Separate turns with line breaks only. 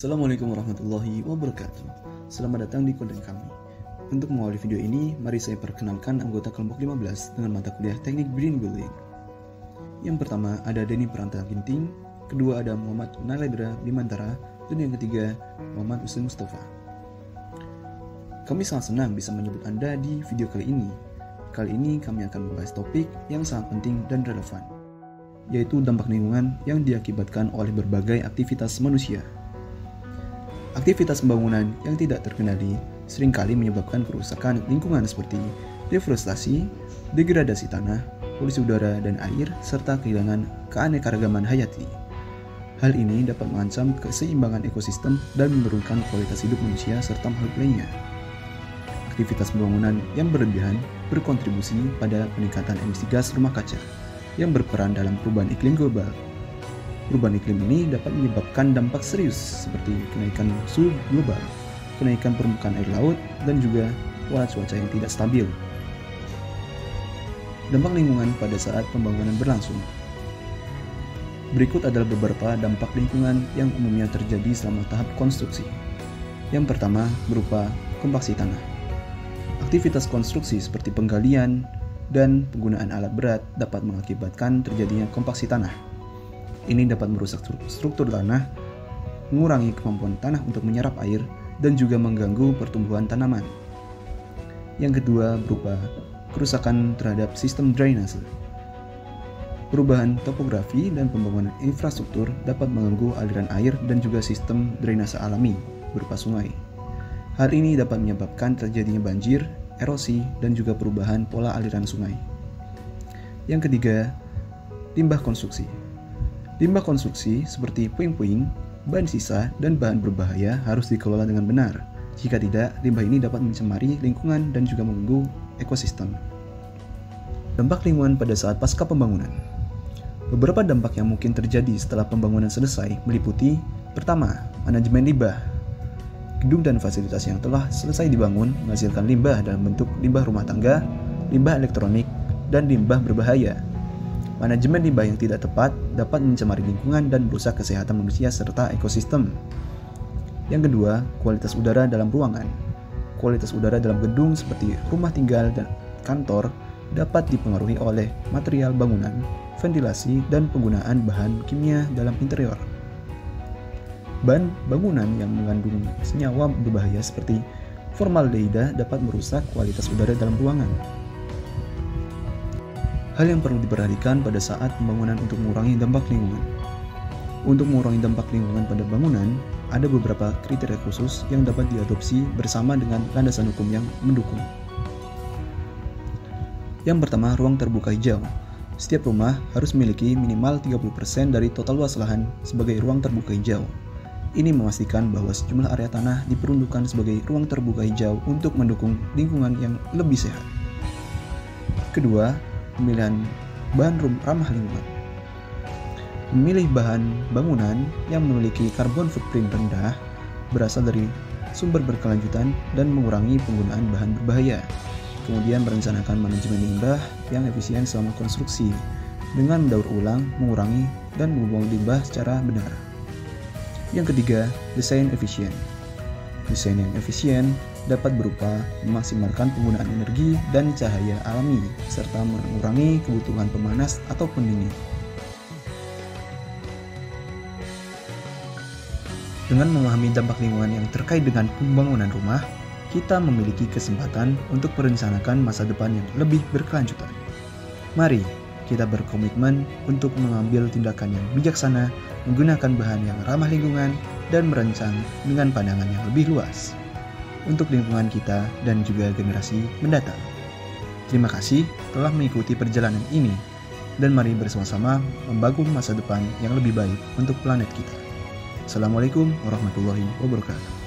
Assalamualaikum warahmatullahi wabarakatuh. Selamat datang di konten kami. Untuk mengawali video ini, mari saya perkenalkan anggota kelompok 15 dengan mata kuliah Teknik Green Building. Yang pertama ada Denny Perantara Ginting, kedua ada Muhammad Nalendra Bimantara, dan yang ketiga Muhammad Hussein Mustafa. Kami sangat senang bisa menyebut Anda di video kali ini. Kali ini kami akan membahas topik yang sangat penting dan relevan, yaitu dampak lingkungan yang diakibatkan oleh berbagai aktivitas manusia. Aktivitas pembangunan yang tidak terkendali seringkali menyebabkan kerusakan lingkungan seperti deforestasi, degradasi tanah, polusi udara dan air, serta kehilangan keanekaragaman hayati. Hal ini dapat mengancam keseimbangan ekosistem dan menurunkan kualitas hidup manusia serta makhluk lainnya. Aktivitas pembangunan yang berlebihan berkontribusi pada peningkatan emisi gas rumah kaca yang berperan dalam perubahan iklim global. Perubahan iklim ini dapat menyebabkan dampak serius seperti kenaikan suhu global, kenaikan permukaan air laut, dan juga pola cuaca yang tidak stabil. Dampak lingkungan pada saat pembangunan berlangsung. Berikut adalah beberapa dampak lingkungan yang umumnya terjadi selama tahap konstruksi. Yang pertama berupa kompaksi tanah. Aktivitas konstruksi seperti penggalian dan penggunaan alat berat dapat mengakibatkan terjadinya kompaksi tanah. Ini dapat merusak struktur tanah, mengurangi kemampuan tanah untuk menyerap air, dan juga mengganggu pertumbuhan tanaman. Yang kedua berupa kerusakan terhadap sistem drainase. Perubahan topografi dan pembangunan infrastruktur dapat mengganggu aliran air dan juga sistem drainase alami berupa sungai. Hal ini dapat menyebabkan terjadinya banjir, erosi, dan juga perubahan pola aliran sungai. Yang ketiga, limbah konstruksi. Limbah konstruksi seperti puing-puing, bahan sisa, dan bahan berbahaya harus dikelola dengan benar. Jika tidak, limbah ini dapat mencemari lingkungan dan juga mengganggu ekosistem. Dampak lingkungan pada saat pasca pembangunan. Beberapa dampak yang mungkin terjadi setelah pembangunan selesai meliputi: pertama, manajemen limbah. Gedung dan fasilitas yang telah selesai dibangun menghasilkan limbah dalam bentuk limbah rumah tangga, limbah elektronik, dan limbah berbahaya. Manajemen limbah yang tidak tepat dapat mencemari lingkungan dan merusak kesehatan manusia serta ekosistem. Yang kedua, kualitas udara dalam ruangan. Kualitas udara dalam gedung seperti rumah tinggal dan kantor dapat dipengaruhi oleh material bangunan, ventilasi, dan penggunaan bahan kimia dalam interior. Bahan bangunan yang mengandung senyawa berbahaya seperti formaldehida dapat merusak kualitas udara dalam ruangan. Hal yang perlu diperhatikan pada saat pembangunan untuk mengurangi dampak lingkungan. Untuk mengurangi dampak lingkungan pada bangunan, ada beberapa kriteria khusus yang dapat diadopsi bersama dengan landasan hukum yang mendukung. Yang pertama, ruang terbuka hijau. Setiap rumah harus memiliki minimal 30% dari total luas lahan sebagai ruang terbuka hijau. Ini memastikan bahwa sejumlah area tanah diperuntukkan sebagai ruang terbuka hijau untuk mendukung lingkungan yang lebih sehat. Kedua, pemilihan bahan ramah lingkungan. Memilih bahan bangunan yang memiliki carbon footprint rendah, berasal dari sumber berkelanjutan, dan mengurangi penggunaan bahan berbahaya. Kemudian merencanakan manajemen limbah yang efisien selama konstruksi dengan mendaur ulang, mengurangi, dan membuang limbah secara benar. Yang ketiga, desain efisien. Desain yang efisien dapat berupa memaksimalkan penggunaan energi dan cahaya alami, serta mengurangi kebutuhan pemanas atau pendingin. Dengan memahami dampak lingkungan yang terkait dengan pembangunan rumah, kita memiliki kesempatan untuk merencanakan masa depan yang lebih berkelanjutan. Mari kita berkomitmen untuk mengambil tindakan yang bijaksana, menggunakan bahan yang ramah lingkungan, dan merancang dengan pandangan yang lebih luas untuk lingkungan kita dan juga generasi mendatang. Terima kasih telah mengikuti perjalanan ini, dan mari bersama-sama membangun masa depan yang lebih baik untuk planet kita. Assalamualaikum warahmatullahi wabarakatuh.